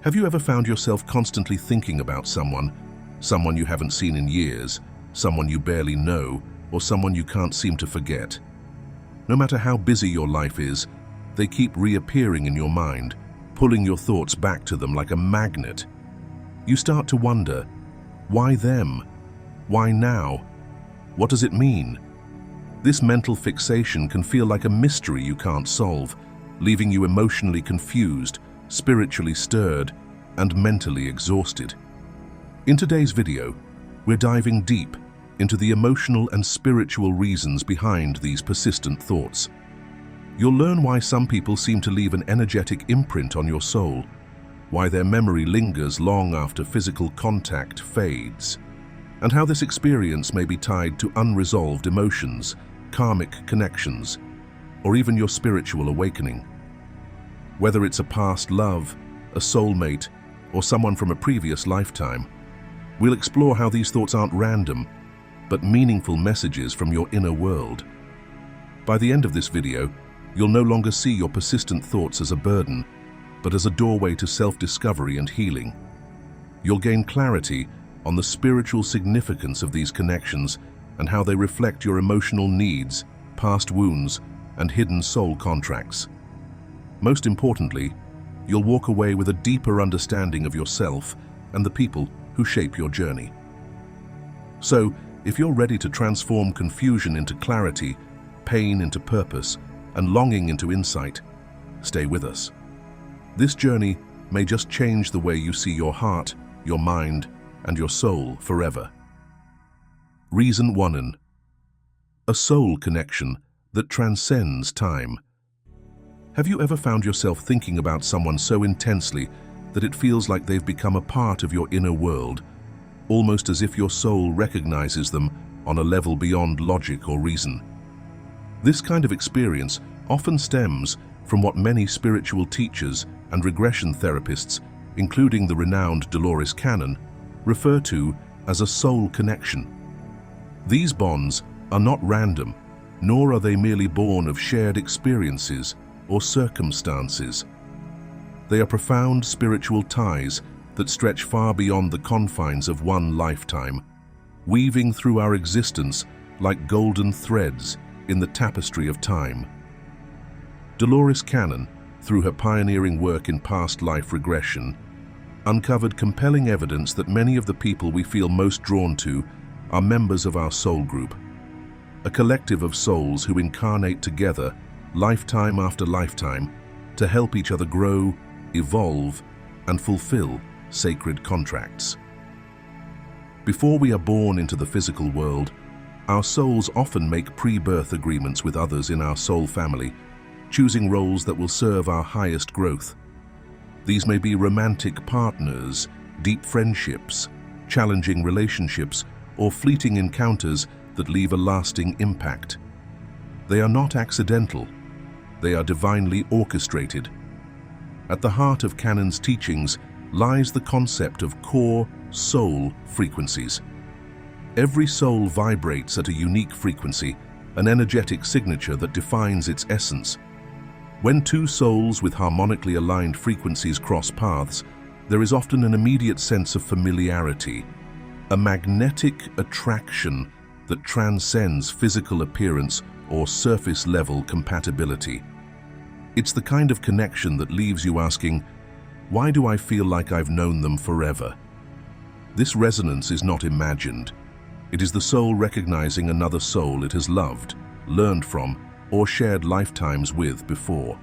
Have you ever found yourself constantly thinking about someone you haven't seen in years, someone you barely know, or someone you can't seem to forget? No matter how busy your life is, they keep reappearing in your mind, pulling your thoughts back to them like a magnet. You start to wonder, why them? Why now? What does it mean? This mental fixation can feel like a mystery you can't solve, leaving you emotionally confused, spiritually stirred, and mentally exhausted. In today's video, we're diving deep into the emotional and spiritual reasons behind these persistent thoughts. You'll learn why some people seem to leave an energetic imprint on your soul, why their memory lingers long after physical contact fades, and how this experience may be tied to unresolved emotions, karmic connections, or even your spiritual awakening. Whether it's a past love, a soulmate, or someone from a previous lifetime, we'll explore how these thoughts aren't random, but meaningful messages from your inner world. By the end of this video, you'll no longer see your persistent thoughts as a burden, but as a doorway to self-discovery and healing. You'll gain clarity on the spiritual significance of these connections and how they reflect your emotional needs, past wounds, and hidden soul contracts. Most importantly, you'll walk away with a deeper understanding of yourself and the people who shape your journey. So, if you're ready to transform confusion into clarity, pain into purpose, and longing into insight, stay with us. This journey may just change the way you see your heart, your mind, and your soul forever. Reason 1. A soul connection that transcends time. Have you ever found yourself thinking about someone so intensely that it feels like they've become a part of your inner world, almost as if your soul recognizes them on a level beyond logic or reason? This kind of experience often stems from what many spiritual teachers and regression therapists, including the renowned Dolores Cannon, refer to as a soul connection. These bonds are not random, nor are they merely born of shared experiences or circumstances. They are profound spiritual ties that stretch far beyond the confines of one lifetime, weaving through our existence like golden threads in the tapestry of time. Dolores Cannon, through her pioneering work in past life regression, uncovered compelling evidence that many of the people we feel most drawn to are members of our soul group, a collective of souls who incarnate together lifetime after lifetime to help each other grow, evolve, and fulfill sacred contracts. Before we are born into the physical world, our souls often make pre-birth agreements with others in our soul family, choosing roles that will serve our highest growth. These may be romantic partners, deep friendships, challenging relationships, or fleeting encounters that leave a lasting impact. They are not accidental. They are divinely orchestrated. At the heart of Cannon's teachings lies the concept of core soul frequencies. Every soul vibrates at a unique frequency, an energetic signature that defines its essence. When two souls with harmonically aligned frequencies cross paths, there is often an immediate sense of familiarity, a magnetic attraction that transcends physical appearance or surface-level compatibility. It's the kind of connection that leaves you asking, why do I feel like I've known them forever? This resonance is not imagined. It is the soul recognizing another soul it has loved, learned from, or shared lifetimes with before.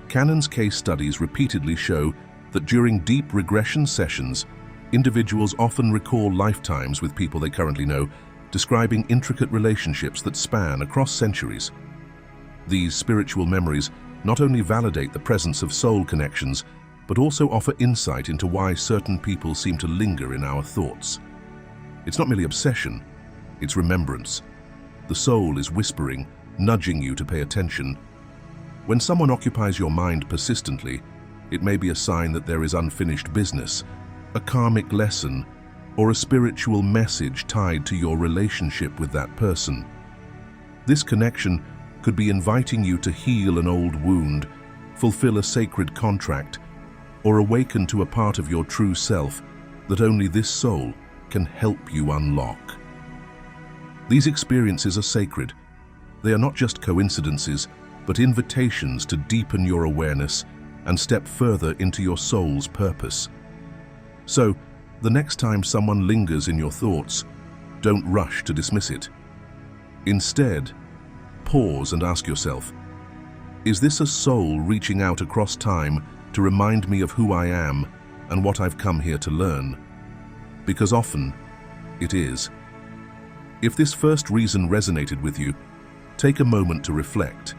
Cannon's case studies repeatedly show that during deep regression sessions, individuals often recall lifetimes with people they currently know, describing intricate relationships that span across centuries. These spiritual memories not only validate the presence of soul connections, but also offer insight into why certain people seem to linger in our thoughts. It's not merely obsession, it's remembrance. The soul is whispering, nudging you to pay attention. When someone occupies your mind persistently, it may be a sign that there is unfinished business, a karmic lesson, or a spiritual message tied to your relationship with that person. This connection could be inviting you to heal an old wound, fulfill a sacred contract, or awaken to a part of your true self that only this soul can help you unlock. These experiences are sacred. They are not just coincidences, but invitations to deepen your awareness and step further into your soul's purpose. So, the next time someone lingers in your thoughts, don't rush to dismiss it. Instead, pause and ask yourself, is this a soul reaching out across time to remind me of who I am and what I've come here to learn? Because often, it is. If this first reason resonated with you, take a moment to reflect.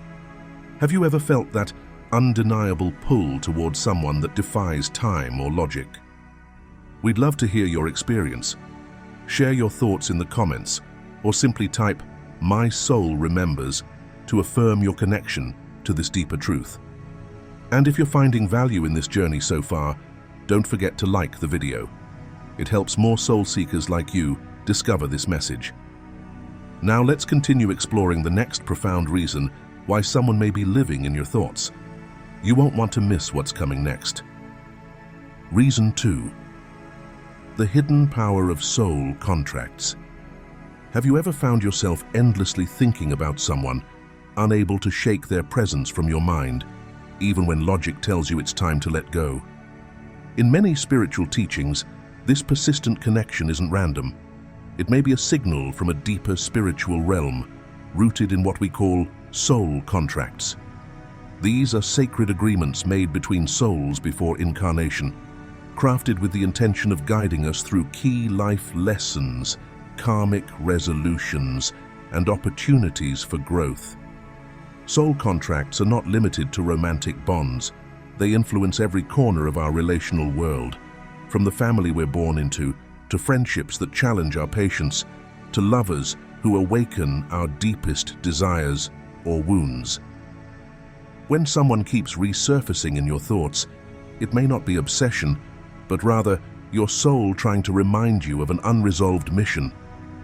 Have you ever felt that undeniable pull towards someone that defies time or logic? We'd love to hear your experience. Share your thoughts in the comments, or simply type "My soul remembers" to affirm your connection to this deeper truth. And if you're finding value in this journey so far, don't forget to like the video. It helps more soul seekers like you discover this message. Now let's continue exploring the next profound reason why someone may be living in your thoughts. You won't want to miss what's coming next. Reason 2. The hidden power of soul contracts. Have you ever found yourself endlessly thinking about someone, unable to shake their presence from your mind, even when logic tells you it's time to let go? In many spiritual teachings, this persistent connection isn't random. It may be a signal from a deeper spiritual realm, rooted in what we call soul contracts. These are sacred agreements made between souls before incarnation, crafted with the intention of guiding us through key life lessons, karmic resolutions, and opportunities for growth. Soul contracts are not limited to romantic bonds. They influence every corner of our relational world, from the family we're born into, to friendships that challenge our patience, to lovers who awaken our deepest desires or wounds. When someone keeps resurfacing in your thoughts, it may not be obsession, but rather your soul trying to remind you of an unresolved mission,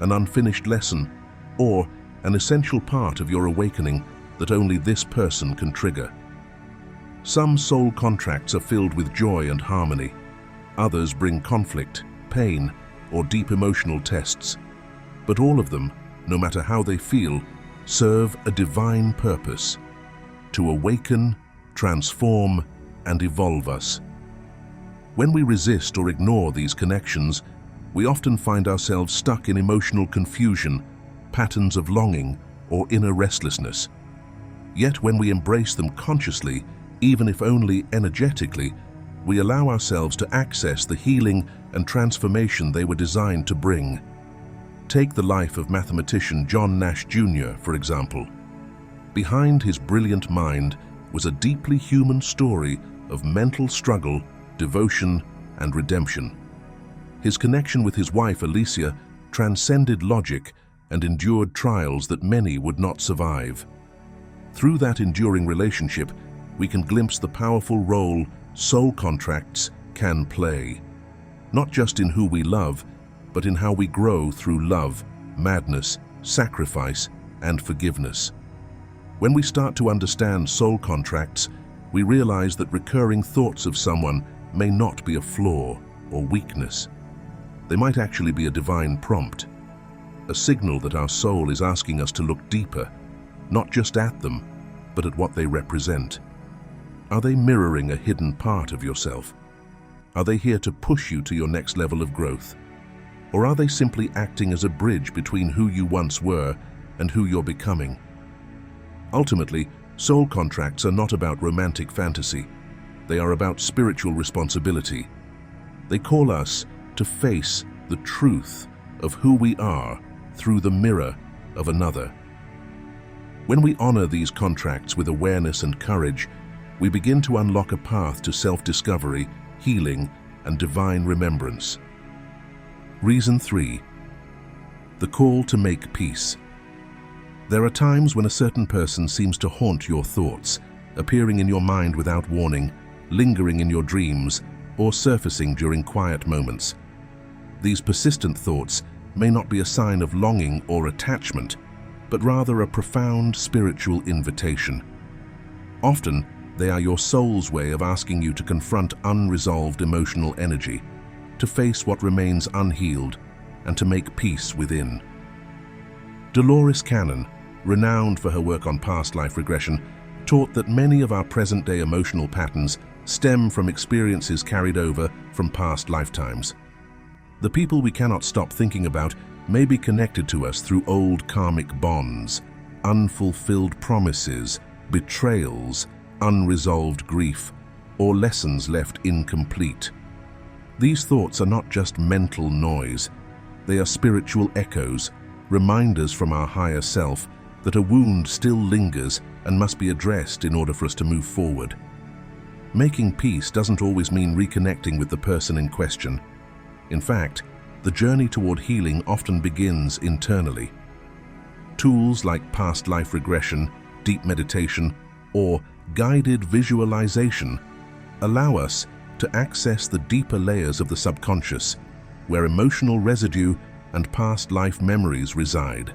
an unfinished lesson, or an essential part of your awakening that only this person can trigger. Some soul contracts are filled with joy and harmony. Others bring conflict, pain, or deep emotional tests. But all of them, no matter how they feel, serve a divine purpose: to awaken, transform, and evolve us. When we resist or ignore these connections, we often find ourselves stuck in emotional confusion, patterns of longing, or inner restlessness. Yet when we embrace them consciously, even if only energetically, we allow ourselves to access the healing and transformation they were designed to bring. Take the life of mathematician John Nash Jr., for example. Behind his brilliant mind was a deeply human story of mental struggle, devotion, and redemption. His connection with his wife Alicia transcended logic and endured trials that many would not survive. Through that enduring relationship, we can glimpse the powerful role soul contracts can play, not just in who we love, but in how we grow through love, madness, sacrifice, and forgiveness. When we start to understand soul contracts, we realize that recurring thoughts of someone may not be a flaw or weakness. They might actually be a divine prompt, a signal that our soul is asking us to look deeper, not just at them, but at what they represent. Are they mirroring a hidden part of yourself? Are they here to push you to your next level of growth? Or are they simply acting as a bridge between who you once were and who you're becoming? Ultimately, soul contracts are not about romantic fantasy. They are about spiritual responsibility. They call us to face the truth of who we are through the mirror of another. When we honor these contracts with awareness and courage, we begin to unlock a path to self-discovery, healing, and divine remembrance. Reason 3. The call to make peace. There are times when a certain person seems to haunt your thoughts, appearing in your mind without warning, lingering in your dreams, or surfacing during quiet moments. These persistent thoughts may not be a sign of longing or attachment, but rather a profound spiritual invitation. Often, They are your soul's way of asking you to confront unresolved emotional energy, to face what remains unhealed, and to make peace within. Dolores Cannon, renowned for her work on past life regression, taught that many of our present-day emotional patterns stem from experiences carried over from past lifetimes. The people we cannot stop thinking about may be connected to us through old karmic bonds, unfulfilled promises, betrayals, unresolved grief, or lessons left incomplete. These thoughts are not just mental noise. They are spiritual echoes, reminders from our higher self that a wound still lingers and must be addressed in order for us to move forward. Making peace doesn't always mean reconnecting with the person in question. In fact, the journey toward healing often begins internally. Tools like past life regression, deep meditation, or guided visualization allow us to access the deeper layers of the subconscious, where emotional residue and past life memories reside.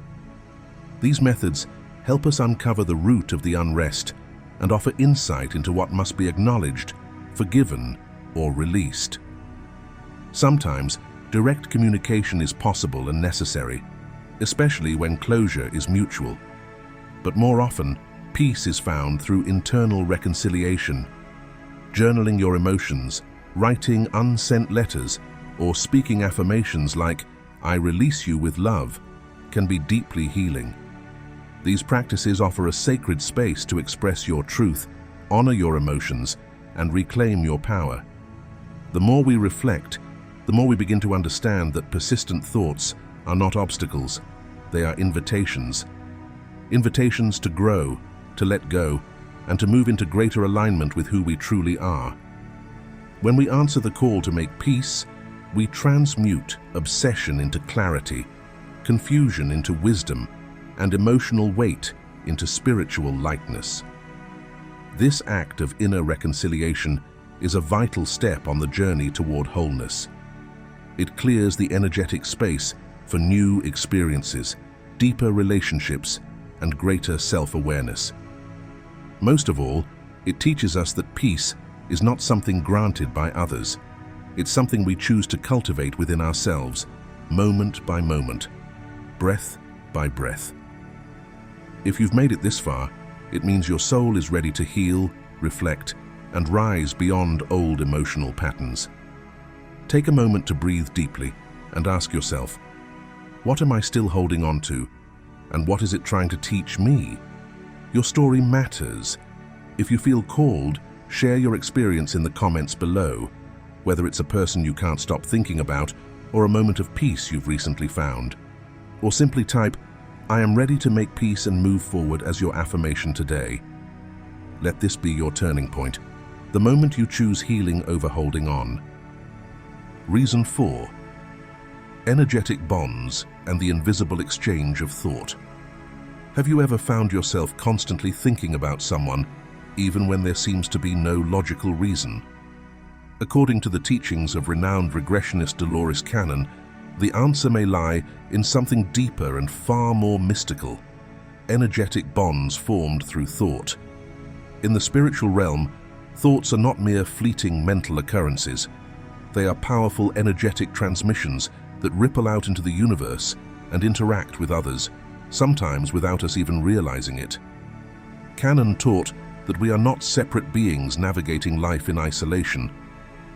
These methods help us uncover the root of the unrest and offer insight into what must be acknowledged, forgiven, or released. Sometimes, direct communication is possible and necessary, especially when closure is mutual. But more often, peace is found through internal reconciliation. Journaling your emotions, writing unsent letters, or speaking affirmations like, "I release you with love," can be deeply healing. These practices offer a sacred space to express your truth, honor your emotions, and reclaim your power. The more we reflect, the more we begin to understand that persistent thoughts are not obstacles, they are invitations. Invitations to grow, to let go, and to move into greater alignment with who we truly are. When we answer the call to make peace, we transmute obsession into clarity, confusion into wisdom, and emotional weight into spiritual lightness. This act of inner reconciliation is a vital step on the journey toward wholeness. It clears the energetic space for new experiences, deeper relationships, and greater self-awareness. Most of all, it teaches us that peace is not something granted by others. It's something we choose to cultivate within ourselves, moment by moment, breath by breath. If you've made it this far, it means your soul is ready to heal, reflect, and rise beyond old emotional patterns. Take a moment to breathe deeply and ask yourself, what am I still holding on to, and what is it trying to teach me? Your story matters. If you feel called, share your experience in the comments below, whether it's a person you can't stop thinking about or a moment of peace you've recently found. Or simply type, "I am ready to make peace and move forward" as your affirmation today. Let this be your turning point, the moment you choose healing over holding on. Reason 4. Energetic bonds and the invisible exchange of thought. Have you ever found yourself constantly thinking about someone, even when there seems to be no logical reason? According to the teachings of renowned regressionist Dolores Cannon, the answer may lie in something deeper and far more mystical: energetic bonds formed through thought. In the spiritual realm, thoughts are not mere fleeting mental occurrences. They are powerful energetic transmissions that ripple out into the universe and interact with others, sometimes without us even realizing it. Cannon taught that we are not separate beings navigating life in isolation,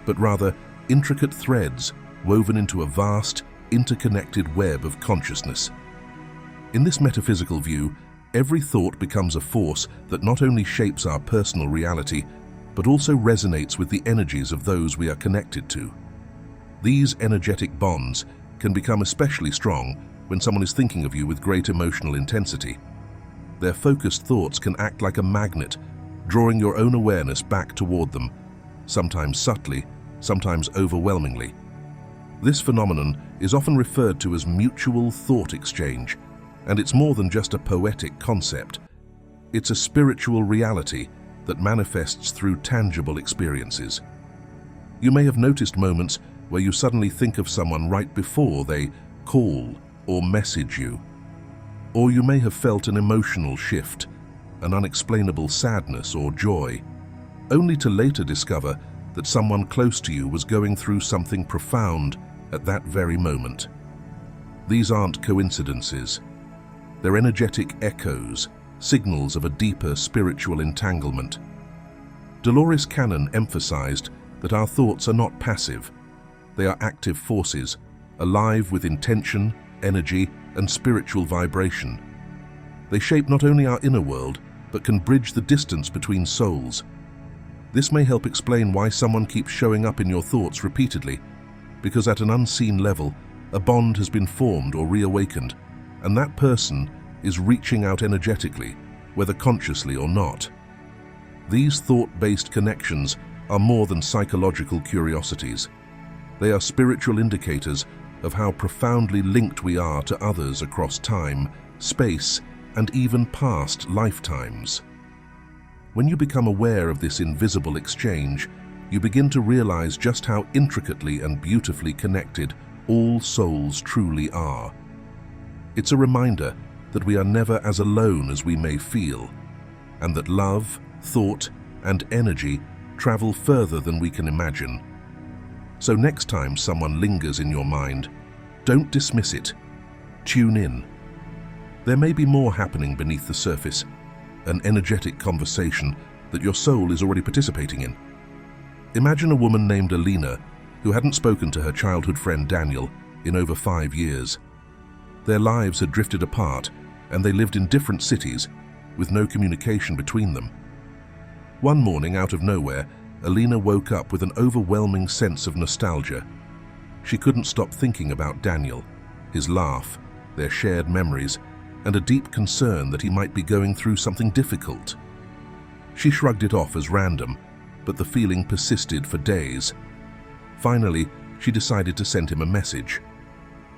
but rather intricate threads woven into a vast, interconnected web of consciousness. In this metaphysical view, every thought becomes a force that not only shapes our personal reality, but also resonates with the energies of those we are connected to. These energetic bonds can become especially strong when someone is thinking of you with great emotional intensity. Their focused thoughts can act like a magnet, drawing your own awareness back toward them, sometimes subtly, sometimes overwhelmingly. This phenomenon is often referred to as mutual thought exchange, and it's more than just a poetic concept. It's a spiritual reality that manifests through tangible experiences. You may have noticed moments where you suddenly think of someone right before they call or message you. Or you may have felt an emotional shift, an unexplainable sadness or joy. only to later discover that someone close to you was going through something profound at that very moment. These aren't coincidences. They're energetic echoes, signals of a deeper spiritual entanglement. Dolores Cannon emphasized that our thoughts are not passive. They are active forces, alive with intention, energy, and spiritual vibration. They shape not only our inner world, but can bridge the distance between souls. This may help explain why someone keeps showing up in your thoughts repeatedly, because at an unseen level, a bond has been formed or reawakened, and that person is reaching out energetically, whether consciously or not. These thought-based connections are more than psychological curiosities. They are spiritual indicators of how profoundly linked we are to others across time, space, and even past lifetimes. When you become aware of this invisible exchange, you begin to realize just how intricately and beautifully connected all souls truly are. It's a reminder that we are never as alone as we may feel, and that love, thought, and energy travel further than we can imagine. So next time someone lingers in your mind, don't dismiss it. Tune in. There may be more happening beneath the surface, an energetic conversation that your soul is already participating in. Imagine a woman named Alina who hadn't spoken to her childhood friend Daniel in over 5 years. Their lives had drifted apart and they lived in different cities with no communication between them. One morning, out of nowhere, Alina woke up with an overwhelming sense of nostalgia. She couldn't stop thinking about Daniel, his laugh, their shared memories, and a deep concern that he might be going through something difficult. She shrugged it off as random, but the feeling persisted for days. Finally, she decided to send him a message.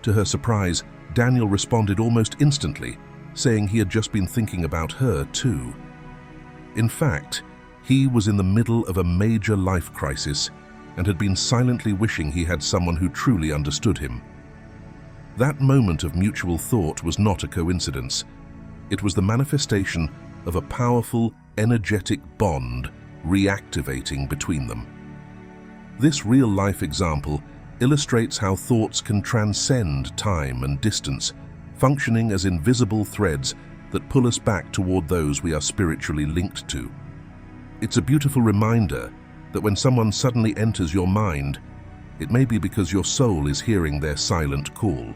To her surprise, Daniel responded almost instantly, saying he had just been thinking about her too. In fact, he was in the middle of a major life crisis and had been silently wishing he had someone who truly understood him. That moment of mutual thought was not a coincidence. It was the manifestation of a powerful, energetic bond reactivating between them. This real-life example illustrates how thoughts can transcend time and distance, functioning as invisible threads that pull us back toward those we are spiritually linked to. It's a beautiful reminder that when someone suddenly enters your mind, it may be because your soul is hearing their silent call.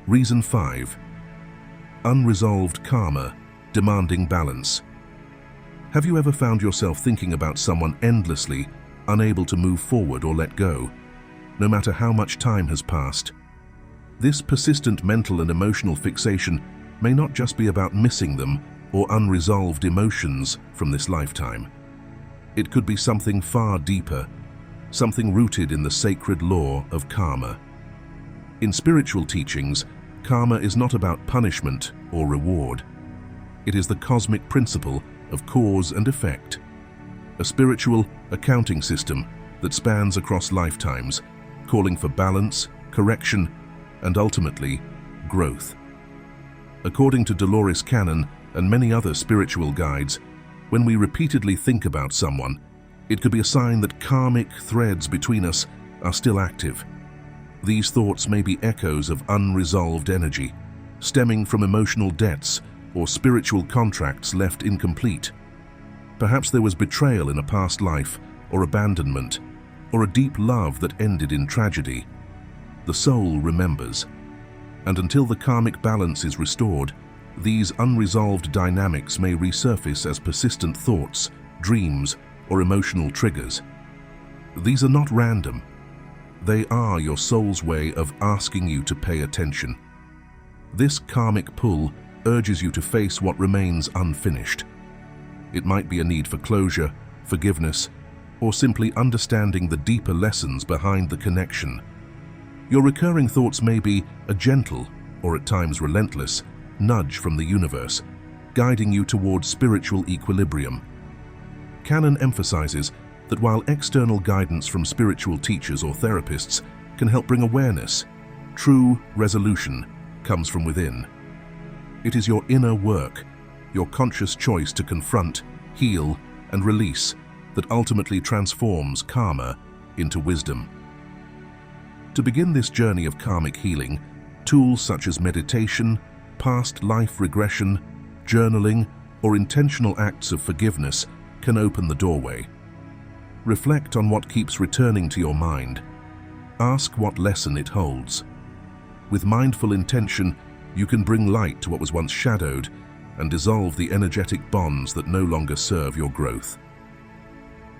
Reason 5. Unresolved karma, demanding balance. Have you ever found yourself thinking about someone endlessly, unable to move forward or let go, no matter how much time has passed? This persistent mental and emotional fixation may not just be about missing them or unresolved emotions from this lifetime. It could be something far deeper, something rooted in the sacred law of karma. In spiritual teachings, karma is not about punishment or reward. It is the cosmic principle of cause and effect, a spiritual accounting system that spans across lifetimes, calling for balance, correction, and ultimately, growth. According to Dolores Cannon and many other spiritual guides, when we repeatedly think about someone, it could be a sign that karmic threads between us are still active. These thoughts may be echoes of unresolved energy, stemming from emotional debts or spiritual contracts left incomplete. Perhaps there was betrayal in a past life, or abandonment, or a deep love that ended in tragedy. The soul remembers, and until the karmic balance is restored, these unresolved dynamics may resurface as persistent thoughts, dreams, or emotional triggers. These are not random. They are your soul's way of asking you to pay attention. This karmic pull urges you to face what remains unfinished. It might be a need for closure, forgiveness, or simply understanding the deeper lessons behind the connection. Your recurring thoughts may be a gentle, or at times relentless, nudge from the universe, guiding you towards spiritual equilibrium. Cannon emphasizes that while external guidance from spiritual teachers or therapists can help bring awareness, true resolution comes from within. It is your inner work, your conscious choice to confront, heal, and release that ultimately transforms karma into wisdom. To begin this journey of karmic healing, tools such as meditation, past life regression, journaling, or intentional acts of forgiveness can open the doorway. Reflect on what keeps returning to your mind. Ask what lesson it holds. With mindful intention, you can bring light to what was once shadowed and dissolve the energetic bonds that no longer serve your growth.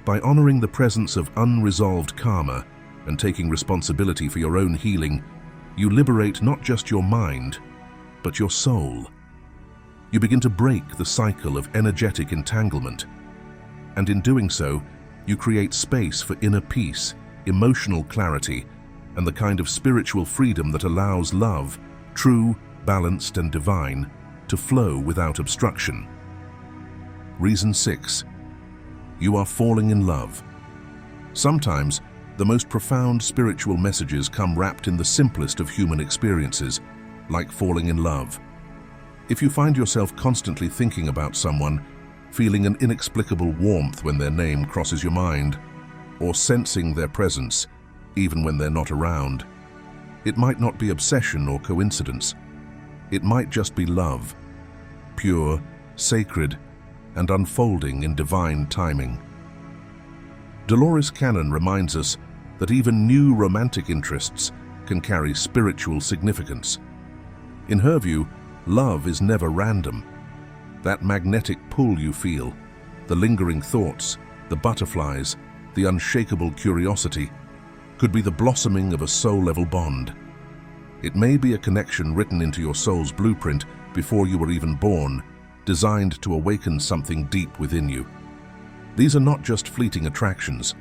By honoring the presence of unresolved karma and taking responsibility for your own healing, you liberate not just your mind, but your soul. You begin to break the cycle of energetic entanglement, and in doing so, you create space for inner peace, emotional clarity, and the kind of spiritual freedom that allows love, true, balanced, and divine, to flow without obstruction. Reason 6. You are falling in love. Sometimes, the most profound spiritual messages come wrapped in the simplest of human experiences, like falling in love. If you find yourself constantly thinking about someone, feeling an inexplicable warmth when their name crosses your mind, or sensing their presence, even when they're not around, it might not be obsession or coincidence. It might just be love, pure, sacred, and unfolding in divine timing. Dolores Cannon reminds us that even new romantic interests can carry spiritual significance. In her view, love is never random. That magnetic pull you feel, the lingering thoughts, the butterflies, the unshakable curiosity, could be the blossoming of a soul-level bond. It may be a connection written into your soul's blueprint before you were even born, designed to awaken something deep within you. These are not just fleeting attractions.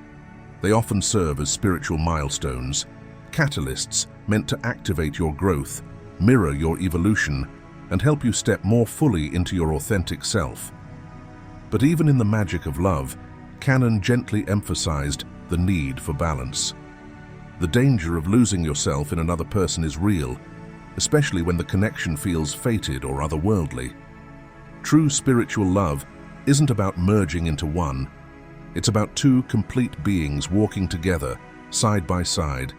They often serve as spiritual milestones, catalysts meant to activate your growth, mirror your evolution, and help you step more fully into your authentic self. But even in the magic of love, Cannon gently emphasized the need for balance. The danger of losing yourself in another person is real, especially when the connection feels fated or otherworldly. True spiritual love isn't about merging into one. It's about two complete beings walking together, side by side,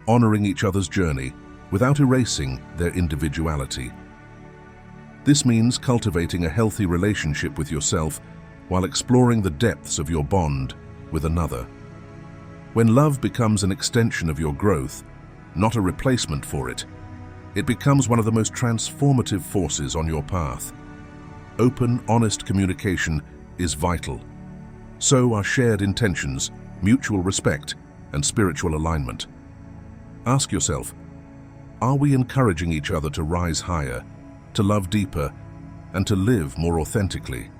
honoring each other's journey without erasing their individuality. This means cultivating a healthy relationship with yourself while exploring the depths of your bond with another. When love becomes an extension of your growth, not a replacement for it, it becomes one of the most transformative forces on your path. Open, honest communication is vital. So are shared intentions, mutual respect, and spiritual alignment. Ask yourself, are we encouraging each other to rise higher, to love deeper, and to live more authentically?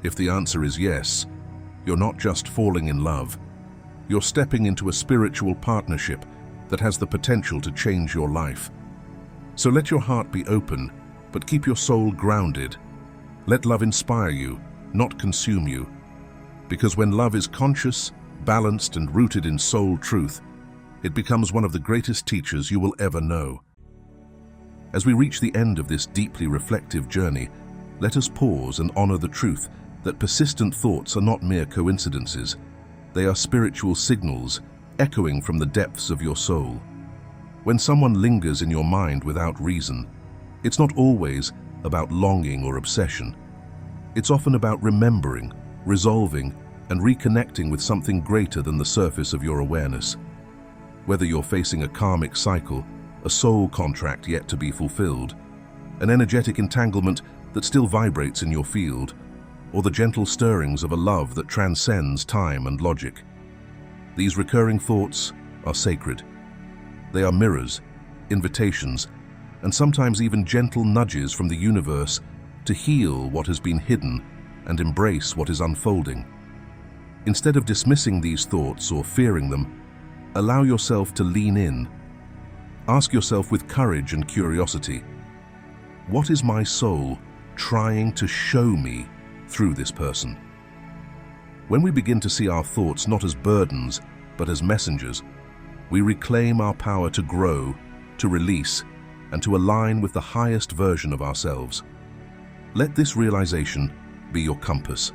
If the answer is yes, you're not just falling in love. You're stepping into a spiritual partnership that has the potential to change your life. So let your heart be open, but keep your soul grounded. Let love inspire you, not consume you. Because when love is conscious, balanced, and rooted in soul truth, it becomes one of the greatest teachers you will ever know. As we reach the end of this deeply reflective journey, let us pause and honor the truth that persistent thoughts are not mere coincidences. They are spiritual signals echoing from the depths of your soul. When someone lingers in your mind without reason, it's not always about longing or obsession. It's often about remembering, resolving, and reconnecting with something greater than the surface of your awareness. Whether you're facing a karmic cycle, a soul contract yet to be fulfilled, an energetic entanglement that still vibrates in your field, or the gentle stirrings of a love that transcends time and logic, these recurring thoughts are sacred. They are mirrors, invitations, and sometimes even gentle nudges from the universe to heal what has been hidden and embrace what is unfolding. Instead of dismissing these thoughts or fearing them, allow yourself to lean in. Ask yourself with courage and curiosity, what is my soul trying to show me through this person? When we begin to see our thoughts not as burdens, but as messengers, we reclaim our power to grow, to release, and to align with the highest version of ourselves. Let this realization be your compass.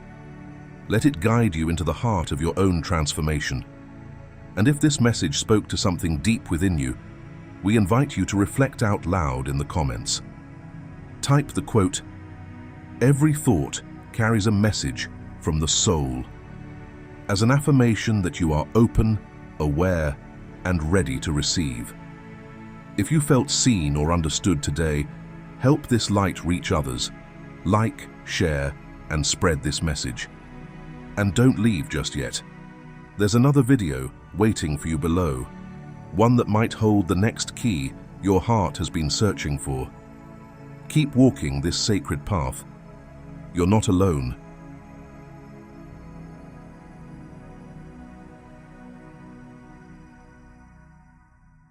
Let it guide you into the heart of your own transformation. And if this message spoke to something deep within you, we invite you to reflect out loud in the comments. Type the quote, "Every thought carries a message from the soul," as an affirmation that you are open, aware, and ready to receive. If you felt seen or understood today, help this light reach others. Like, share, and spread this message. And don't leave just yet. There's another video waiting for you below, one that might hold the next key your heart has been searching for. Keep walking this sacred path. You're not alone.